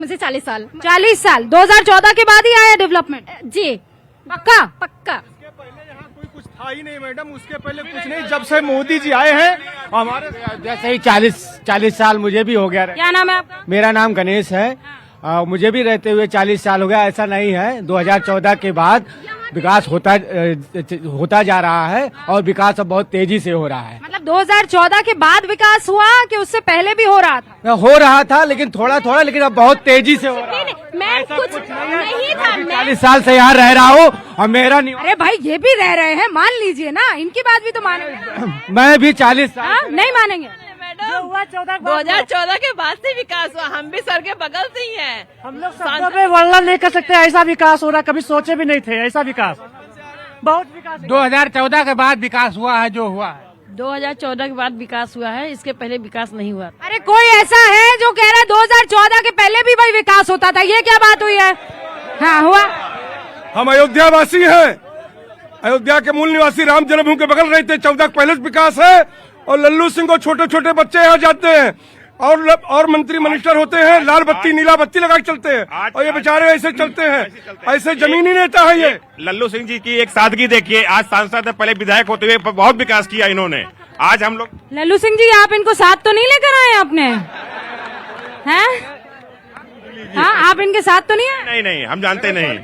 मुझे 40 साल। 40 साल 2014 के बाद ही आया डेवलपमेंट? जी पक्का? पक्का। उसके पहले यहाँ कोई कुछ था ही नहीं मैडम, उसके पहले कुछ नहीं। जब से मोदी जी आए हैं हमारे जैसे ही 40 साल मुझे भी हो गया। क्या नाम है आपका? मेरा नाम गणेश है। मुझे भी रहते हुए 40 साल हो गया। ऐसा नहीं है, 2014 के बाद विकास होता जा रहा है और विकास अब बहुत तेजी से हो रहा है। मतलब 2014 के बाद विकास हुआ कि उससे पहले भी हो रहा था? हो रहा था लेकिन थोड़ा थोड़ा, लेकिन अब बहुत तेजी से हो रहा है। मैं कुछ नहीं था। 40 साल से यहाँ रह रहा हूँ और मेरा नहीं। अरे भाई ये भी रह रहे हैं, मान लीजिए ना, इनकी बात भी तो मानेंगे। मैं भी 40 साल। हाँ, नहीं मानेंगे? जो हुआ 2014 के बाद से विकास हुआ, हम भी सर के बगल से ही हैं। हम लोग शब्दों में वर्णन नहीं कर सकते, ऐसा विकास हो रहा, कभी सोचे भी नहीं थे ऐसा विकास। बहुत विकास 2014 के बाद विकास हुआ है जो हुआ है। 2014 के बाद विकास हुआ है, इसके पहले विकास नहीं हुआ। अरे कोई ऐसा है जो कह रहा है 2014 के पहले भी भाई विकास होता था? ये क्या बात हुई है? हाँ हुआ। हम अयोध्या वासी हैं, अयोध्या के मूल निवासी, राम जन्मभूमि के बगल रहते। 14 के पहले से विकास है और लल्लू सिंह को छोटे छोटे बच्चे यहाँ जाते हैं और मंत्री मिनिस्टर होते हैं, लाल बत्ती नीला बत्ती लगा के चलते हैं और ये बेचारे ऐसे चलते हैं, ऐसे जमीन ही नेता है ये। लल्लू सिंह जी की एक सादगी देखिए, आज सांसद है, पहले विधायक होते हुए बहुत विकास किया इन्होंने। आज हम लोग लल्लू सिंह जी, आप इनको साथ तो नहीं लेकर आए अपने? हैं? हाँ, आप इनके साथ तो नहीं आए? नहीं, हम जानते नहीं,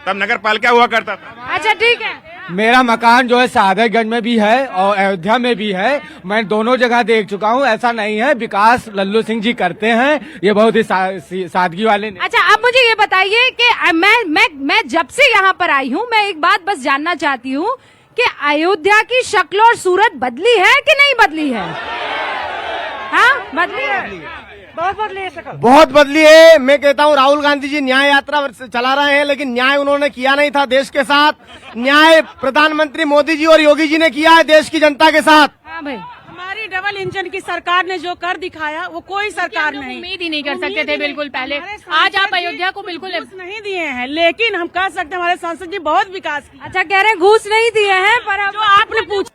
तब नगर पालिका हुआ करता था। अच्छा ठीक है। मेरा मकान जो है सादतगंज में भी है और अयोध्या में भी है। मैं दोनों जगह देख चुका हूँ। ऐसा नहीं है, विकास लल्लू सिंह जी करते हैं, ये बहुत ही सादगी वाले ने। अच्छा अब मुझे ये बताइए कि मैं जब से यहाँ पर आई हूँ, मैं एक बात बस जानना चाहती हूँ कि अयोध्या की शक्ल और सूरत बदली है कि नहीं बदली है? हाँ बदली है, बहुत बदली है शक्ल। बहुत बदली है। मैं कहता हूँ राहुल गांधी जी न्याय यात्रा चला रहे हैं, लेकिन न्याय उन्होंने किया नहीं था देश के साथ। न्याय प्रधानमंत्री मोदी जी और योगी जी ने किया है देश की जनता के साथ। हाँ भाई, हमारी डबल इंजन की सरकार ने जो कर दिखाया वो कोई सरकार नहीं। उम्मीद ही नहीं कर सकते थे बिल्कुल पहले। आज आप अयोध्या को बिल्कुल नहीं दिए हैं, लेकिन हम कह सकते हैं हमारे सांसद जी बहुत विकास किया। अच्छा कह रहे हैं घूस नहीं दिए हैं, पर अब आपने पूछा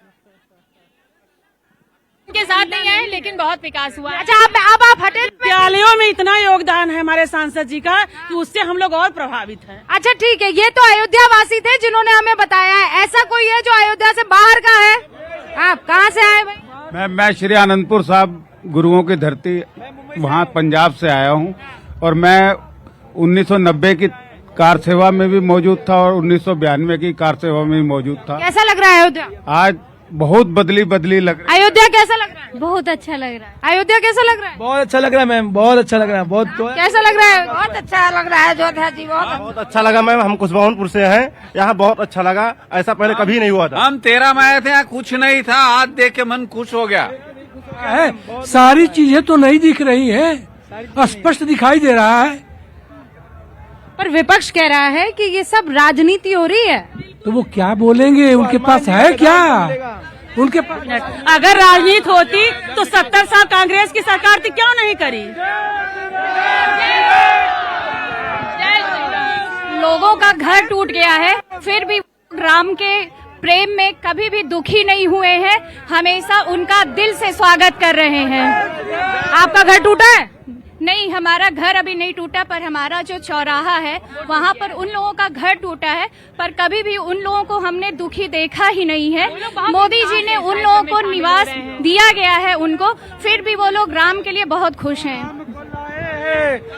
के साथ नहीं आए लेकिन बहुत विकास हुआ। अच्छा अब आप हटे। विद्यालयों में इतना योगदान है हमारे सांसद जी का कि उससे हम लोग और प्रभावित हैं। अच्छा ठीक है, ये तो अयोध्या वासी थे जिन्होंने हमें बताया है। ऐसा कोई है जो अयोध्या से बाहर का है? आप कहाँ से आए भाई? मैं श्री आनंदपुर साहब, गुरुओं की धरती, वहाँ पंजाब से आया हूँ और मैं 1990 की कार सेवा में भी मौजूद था और 1992 की कार सेवा में भी मौजूद था। कैसा लग रहा है अयोध्या? आज बहुत बदली लग रही है। अयोध्या कैसा लग रहा है? बहुत अच्छा लग रहा है। अयोध्या कैसा लग रहा है? बहुत अच्छा लग रहा है मैम, बहुत अच्छा लग रहा है। बहुत कैसा लग रहा है? बहुत अच्छा लग रहा है अयोध्या जी, बहुत अच्छा लगा मैम। हम कुशवाहापुर से हैं, यहाँ बहुत अच्छा लगा, ऐसा पहले कभी नहीं हुआ था। हम 13 में आए थे, यहाँ कुछ नहीं था, आज देख के मन खुश हो गया है। सारी चीजें तो नहीं दिख रही है, स्पष्ट दिखाई दे रहा है। पर विपक्ष कह रहा है कि ये सब राजनीति हो रही है। तो वो क्या बोलेंगे, उनके पास है क्या? उनके पास अगर राजनीति होती तो 70 साल कांग्रेस की सरकार थी, क्यों नहीं करी? लोगों का घर टूट गया है, फिर भी राम के प्रेम में कभी भी दुखी नहीं हुए हैं, हमेशा उनका दिल से स्वागत कर रहे हैं। आपका घर टूटा है? नहीं, हमारा घर अभी नहीं टूटा, पर हमारा जो चौराहा है वहाँ पर उन लोगों का घर टूटा है, पर कभी भी उन लोगों को हमने दुखी देखा ही नहीं है। मोदी जी ने उन लोगों को निवास दिया गया है उनको, फिर भी वो लोग राम के लिए बहुत खुश हैं।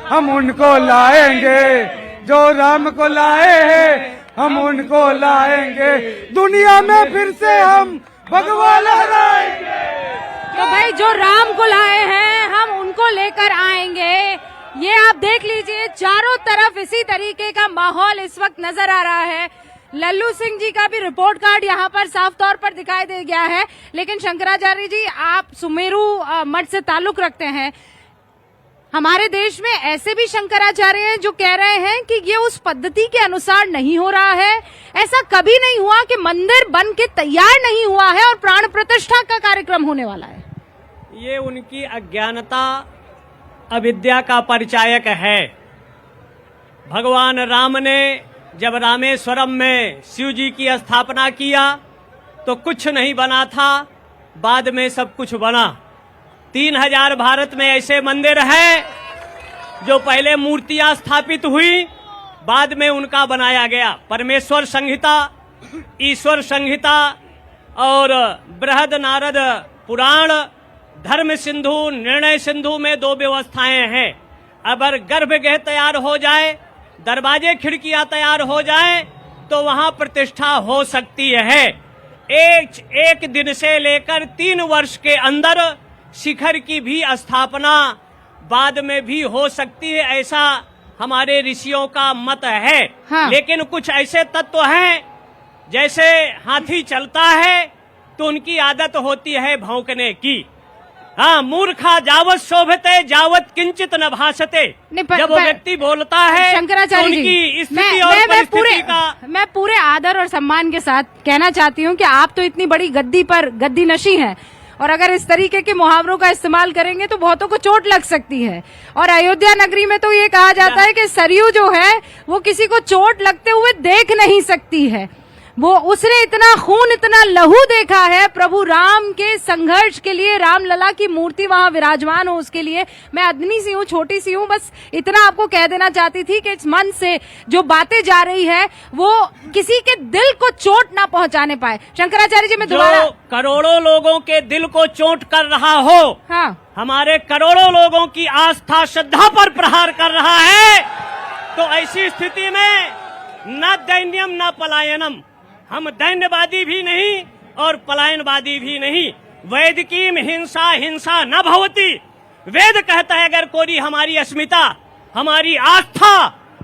हम उनको लाएंगे जो राम को लाए हैं, हम उनको लाएंगे, दुनिया में फिर से हम भगवान लहराएंगे। तो भाई जो राम को लाए हैं हम उनको लेकर आएंगे। ये आप देख लीजिए, चारों तरफ इसी तरीके का माहौल इस वक्त नजर आ रहा है। लल्लू सिंह जी का भी रिपोर्ट कार्ड यहाँ पर साफ तौर पर दिखाई दे गया है। लेकिन शंकराचार्य जी, आप सुमेरु मठ से ताल्लुक रखते हैं। हमारे देश में ऐसे भी शंकराचार्य हैं जो कह रहे हैं कि ये उस पद्धति के अनुसार नहीं हो रहा है। ऐसा कभी नहीं हुआ कि मंदिर बन के तैयार नहीं हुआ है और प्राण प्रतिष्ठा का कार्यक्रम होने वाला है। ये उनकी अज्ञानता, अविद्या का परिचायक है। भगवान राम ने जब रामेश्वरम में शिव जी की स्थापना किया तो कुछ नहीं बना था, बाद में सब कुछ बना। 3000 भारत में ऐसे मंदिर हैं जो पहले मूर्तियां स्थापित हुई, बाद में उनका बनाया गया। परमेश्वर संहिता, ईश्वर संहिता और बृहद नारद पुराण, धर्म सिंधु, निर्णय सिंधु में 2 व्यवस्थाएं हैं। अगर गर्भगृह तैयार हो जाए, दरवाजे खिड़कियां तैयार हो जाए, तो वहां प्रतिष्ठा हो सकती है। एक दिन से लेकर 3 वर्ष के अंदर शिखर की भी स्थापना बाद में भी हो सकती है, ऐसा हमारे ऋषियों का मत है। हाँ। लेकिन कुछ ऐसे तत्व हैं, जैसे हाथी चलता है तो उनकी आदत होती है भौंकने की। हाँ, मूर्खा जावत शोभते जावत किंचित न भासते। जब वो व्यक्ति बोलता है शंकराचार्य तो जी, उनकी स्थिति और परिस्थिति का मैं पूरे आदर और सम्मान के साथ कहना चाहती हूँ कि आप तो इतनी बड़ी गद्दी पर गद्दी नशी हैं, और अगर इस तरीके के मुहावरों का इस्तेमाल करेंगे तो बहुतों को चोट लग सकती है। और अयोध्या नगरी में तो ये कहा जाता है कि सरयू जो है वो किसी को चोट लगते हुए देख नहीं सकती है। वो उसने इतना खून, इतना लहू देखा है प्रभु राम के संघर्ष के लिए, रामलला की मूर्ति वहां विराजमान हो उसके लिए। मैं अदनी सी हूँ, छोटी सी हूँ, बस इतना आपको कह देना चाहती थी कि इस मन से जो बातें जा रही है वो किसी के दिल को चोट ना पहुंचाने पाए। शंकराचार्य जी, मैं दोबारा, करोड़ों लोगों के दिल को चोट कर रहा हो, हाँ, हमारे करोड़ों लोगों की आस्था श्रद्धा पर प्रहार कर रहा है, तो ऐसी स्थिति में न दैन्यम न पलायनम, हम दैन्यवादी भी नहीं और पलायनवादी भी नहीं। वेद की हिंसा हिंसा न भवती। वेद कहता है अगर कोई हमारी अस्मिता, हमारी आस्था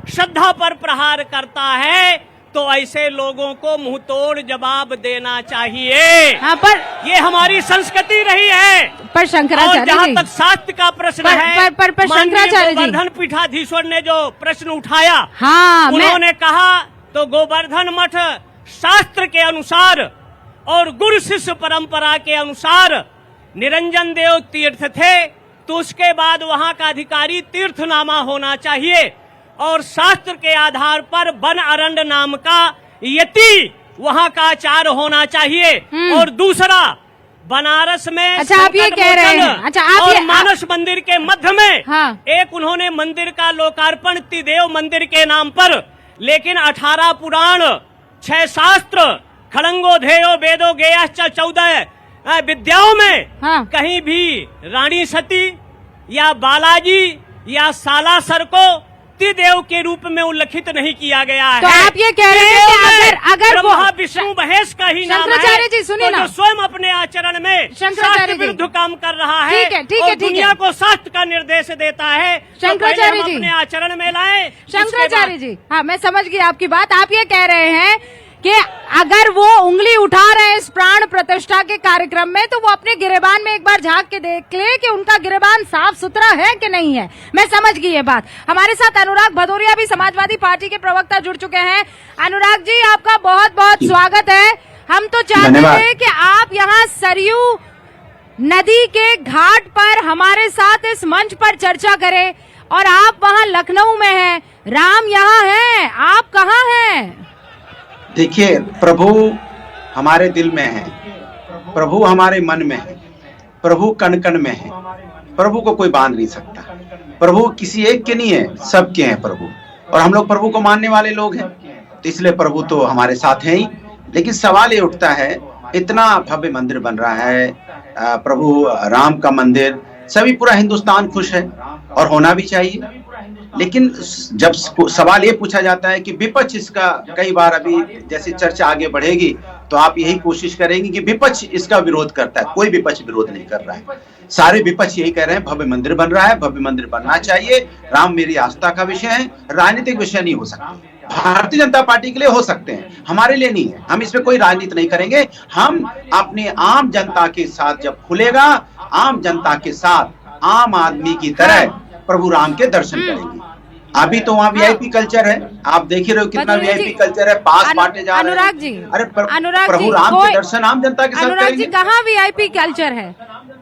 श्रद्धा पर प्रहार करता है तो ऐसे लोगों को मुंह तोड़ जवाब देना चाहिए। हाँ, पर ये हमारी संस्कृति रही है। पर शंकराचार्य जी, जहाँ तक शास्त्र का प्रश्न है, पर शंकराचार्य जी, गोवर्धन पीठाधीश्वर ने जो प्रश्न उठाया, हाँ, उन्होंने कहा तो गोवर्धन मठ शास्त्र के अनुसार और गुरु शिष्य परंपरा के अनुसार निरंजन देव तीर्थ थे, तो उसके बाद वहां का अधिकारी तीर्थनामा होना चाहिए, और शास्त्र के आधार पर वन अरण्य नाम का यति वहां का आचार्य होना चाहिए। और दूसरा, बनारस में अच्छा आप ये कह रहे हैं, अच्छा आप और ये मानस मंदिर के मध्य में हाँ, एक उन्होंने मंदिर का लोकार्पण त्रिदेव मंदिर के नाम पर, लेकिन 18 पुराण, 6 शास्त्र, खड़ंगो धेयो वेदो गेयश्च 14 विद्याओं में हाँ, कहीं भी रानी सती या बालाजी या सालासर को त्रिदेव के रूप में उल्लेखित नहीं किया गया है। तो आप ये कह रहे हैं कि अगर वो ब्रह्मा विष्णु महेश का ही नाम है, शंकराचार्य जी सुनिए तो ना, जो स्वयं अपने आचरण में शास्त्र विरुद्ध काम कर रहा है, ठीक है, दुनिया को शास्त्र का निर्देश देता है, शंकराचार्य जी अपने आचरण में लाए। शंकराचार्य जी, हाँ मैं समझ गई आपकी बात। आप ये कह रहे हैं कि अगर वो उंगली उठा रहे हैं इस प्राण प्रतिष्ठा के कार्यक्रम में, तो वो अपने गिरेबान में एक बार झांक के देख ले कि उनका गिरेबान साफ सुथरा है कि नहीं है। मैं समझ गई ये बात। हमारे साथ अनुराग भदौरिया भी समाजवादी पार्टी के प्रवक्ता जुड़ चुके हैं। अनुराग जी, आपका बहुत बहुत स्वागत है। हम तो चाहते थे कि आप यहाँ सरयू नदी के घाट पर हमारे साथ इस मंच पर चर्चा करें, और आप वहाँ लखनऊ में हैं, राम यहाँ हैं, आप कहाँ हैं? देखिए, प्रभु हमारे दिल में है, प्रभु हमारे मन में है, प्रभु कण कण में है, प्रभु को कोई बांध नहीं सकता। प्रभु किसी एक के नहीं है, सबके हैं प्रभु, और हम लोग प्रभु को मानने वाले लोग हैं, तो इसलिए प्रभु तो हमारे साथ हैं ही। लेकिन सवाल ये उठता है, इतना भव्य मंदिर बन रहा है, प्रभु राम का मंदिर, सभी पूरा हिंदुस्तान खुश है और होना भी चाहिए। लेकिन जब सवाल ये पूछा जाता है कि विपक्ष इसका, कई बार अभी जैसे चर्चा आगे बढ़ेगी तो आप यही कोशिश करेंगे कि विपक्ष इसका विरोध करता है। कोई विपक्ष विरोध नहीं कर रहा है, सारे विपक्ष यही कह रहे हैं भव्य मंदिर बन रहा है, भव्य मंदिर बनना चाहिए। राम मेरी आस्था का विषय है, राजनीतिक विषय नहीं हो सकता। भारतीय जनता पार्टी के लिए हो सकते हैं, हमारे लिए नहीं है। हम इसमें कोई राजनीति नहीं करेंगे। हम अपने आम जनता के साथ जब खुलेगा, आम जनता के साथ आम आदमी की तरह प्रभु राम के दर्शन करेंगे। अभी तो वहाँ वीआईपी कल्चर है, आप देख रहे हो कितना वीआईपी कल्चर है, पास बांटे जा रहे हैं। अनुराग जी, अरे प्रभु राम के दर्शन आम जनता के साथ अनुराग जी, करेंगे। कहाँ वीआईपी कल्चर है?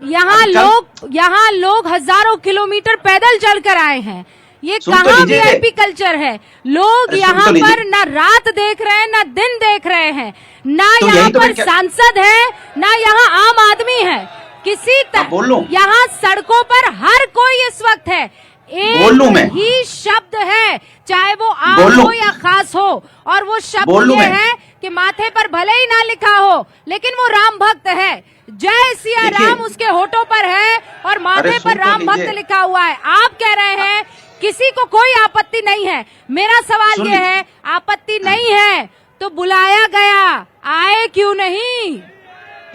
यहाँ लोग हजारों किलोमीटर पैदल चलकर आए हैं, ये कहाँ वीआईपी कल्चर है? लोग यहाँ पर न रात देख रहे हैं, न दिन देख रहे हैं, ना यहाँ पर सांसद है, ना यहाँ आम आदमी है। किसी तरह यहाँ सड़कों पर हर कोई इस वक्त है, बोल लूं मैं? एक ही शब्द है, चाहे वो आम बोल लूं? हो या खास हो, और वो बोल शब्द लूं ये मैं? है कि माथे पर भले ही ना लिखा हो, लेकिन वो राम भक्त है। जय सिया देखिए, राम उसके होठों पर है और माथे अरे पर सुन तो राम भक्त लीजिए। लिखा हुआ है। आप कह रहे हैं किसी को कोई आपत्ति नहीं है। मेरा सवाल सुन ये है, आपत्ति नहीं है तो बुलाया गया, आए क्यों नहीं?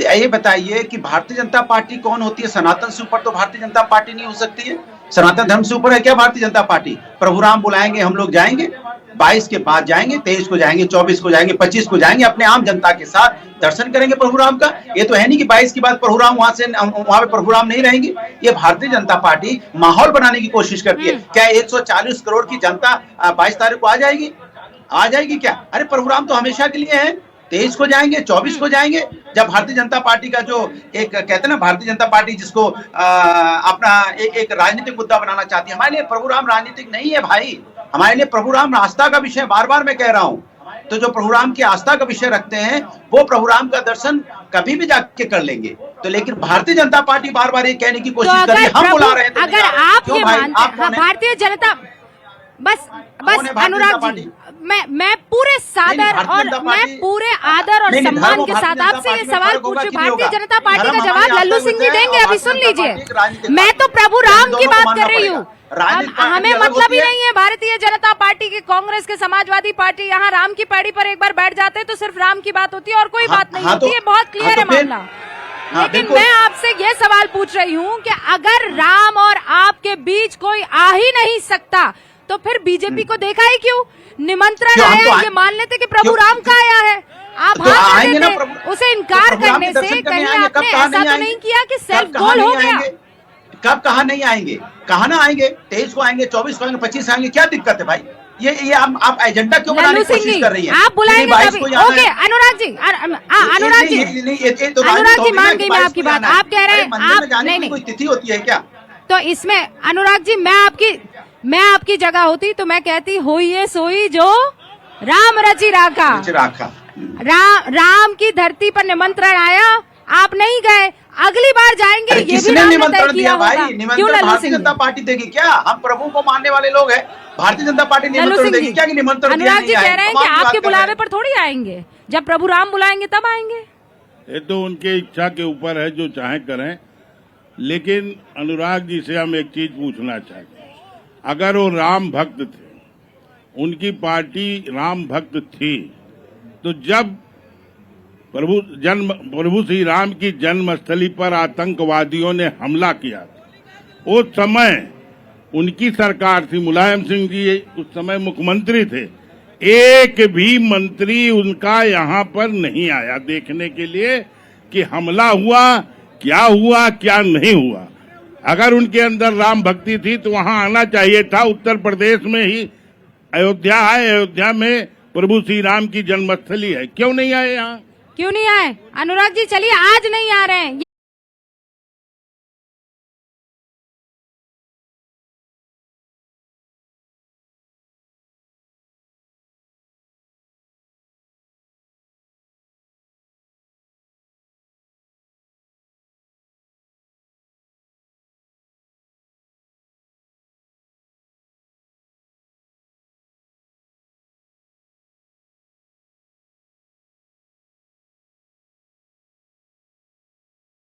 ये बताइए कि भारतीय जनता पार्टी कौन होती है? सनातन से ऊपर तो भारतीय जनता पार्टी नहीं हो सकती है। सनातन धर्म से ऊपर है क्या भारतीय जनता पार्टी? प्रभु राम बुलाएंगे, हम लोग जाएंगे, 22 के बाद जाएंगे, 23 को जाएंगे, 24 को जाएंगे, 25 को जाएंगे, अपने आम जनता के साथ दर्शन करेंगे प्रभु राम का। ये तो है नहीं कि 22 के बाद प्रभु राम वहां पे प्रभु राम नहीं रहेंगे। ये भारतीय जनता पार्टी माहौल बनाने की कोशिश करती है। क्या 140 करोड़ की जनता 22 तारीख को आ जाएगी? आ जाएगी क्या? अरे प्रभु राम तो हमेशा के लिए है। 23 को जाएंगे, 24 को जाएंगे, जब भारतीय जनता पार्टी का जो एक कहते हैं ना, भारतीय जनता पार्टी जिसको अपना एक राजनीतिक मुद्दा बनाना चाहती है। हमारे लिए प्रभु राम राजनीतिक नहीं है भाई, हमारे लिए प्रभु राम आस्था का विषय, बार बार मैं कह रहा हूं। तो जो प्रभु राम की आस्था का विषय रखते हैं वो प्रभु राम का दर्शन कभी भी जाके कर लेंगे। तो लेकिन भारतीय जनता पार्टी बार बार ये कहने की कोशिश कर रही है हम बुला रहे हैं, तो अगर आप ये मानते हैं, कौन है? भारतीय जनता बस कौन है भारतीय अनुराग जनता जी, पार्टी? मैं पूरे सादर भारतीय और जनता मैं पार्टी- पूरे आदर और नहीं, नहीं, सम्मान धर्म के भारतीय साथ जनता आपसे ये पार्टी में सवाल फर्क होगा पूछे। कि नहीं भारतीय होगा? जनता पार्टी धर्म का जवाब हमारी लल्लू आस्था सिंह जी विषय है देंगे, और अभी भारतीय सुन जनता लीजिए। पार्टी एक राजनीतिक मैं तो प्रभु पार्टी है। राम की दोनों को बात मानना कर रही पड़ेगा। हूँ। राजनीतिक पार्टी हमें अलग मतलब होती ही है। नहीं है भारतीय जनता पार्टी के, कांग्रेस के, समाजवादी पार्टी, यहाँ राम की पैड़ी पर एक बार बैठ जाते हैं तो सिर्फ राम की बात होती है और कोई बात नहीं होती है। बहुत क्लियर है मामला। लेकिन मैं आपसे ये सवाल पूछ रही हूँ कि अगर राम और आपके बीच कोई आ ही नहीं सकता तो फिर बीजेपी को देखा ही क्यों? निमंत्रण आया, ये मान लेते कि प्रभु राम का आया है, आप तो भाग आएंगे जाते ना थे। उसे इनकार करने से कहीं आपने ऐसा तो नहीं किया कि सेल्फ गोल हो गया? कब कहा नहीं आएंगे? कहा ना आएंगे? 23 को आएंगे, 24 को आएंगे, 25 आएंगे, क्या दिक्कत है भाई? ये आप एजेंडा क्यों बनाने लल्लू की सिंह कोशिश जी, कर रही हैं? आप बुलाएंगे तभी। ओके अनुराग जी, अनुराग जी, अनुराग जी मान गई मैं आपकी बात। आप कह रहे हैं आप नहीं, कोई तिथि होती है क्या? तो इसमें अनुराग जी मैं आपकी जगह होती तो मैं कहती होइए सोई जो राम रचि राखा। राम की धरती पर निमंत्रण आया, आप नहीं गए, अगली बार जाएंगे ये भी किसने राम ने निमंत्रण तय दिया किया भाई? होगा। क्यों निमंत्रण लल्लू भारतीय सिंह जनता पार्टी देगी क्या? हम प्रभु को मानने वाले लोग हैं, भारतीय जनता पार्टी निमंत्रण देगी क्या? कि निमंत्रण दिया अनुराग जी नहीं कह आए? रहे हैं कि आपके बुलावे पर थोड़ी आएंगे, जब प्रभु राम बुलाएंगे तब आएंगे। ये तो उनके इच्छा के ऊपर है, जो चाहे करें। लेकिन अनुराग जी से हम एक चीज पूछना चाहते हैं, अगर वो राम भक्त थे, उनकी पार्टी राम भक्त थी, तो जब प्रभु श्री राम की जन्मस्थली पर आतंकवादियों ने हमला किया, उस समय उनकी सरकार थी, मुलायम सिंह जी उस समय मुख्यमंत्री थे, एक भी मंत्री उनका यहाँ पर नहीं आया देखने के लिए कि हमला हुआ, क्या नहीं हुआ। अगर उनके अंदर राम भक्ति थी तो वहाँ आना चाहिए था। उत्तर प्रदेश में ही अयोध्या है, अयोध्या में प्रभु श्री राम की जन्मस्थली है, क्यों नहीं आए यहाँ? क्यों नहीं आए? अनुराग जी चलिए, आज नहीं आ रहे हैं।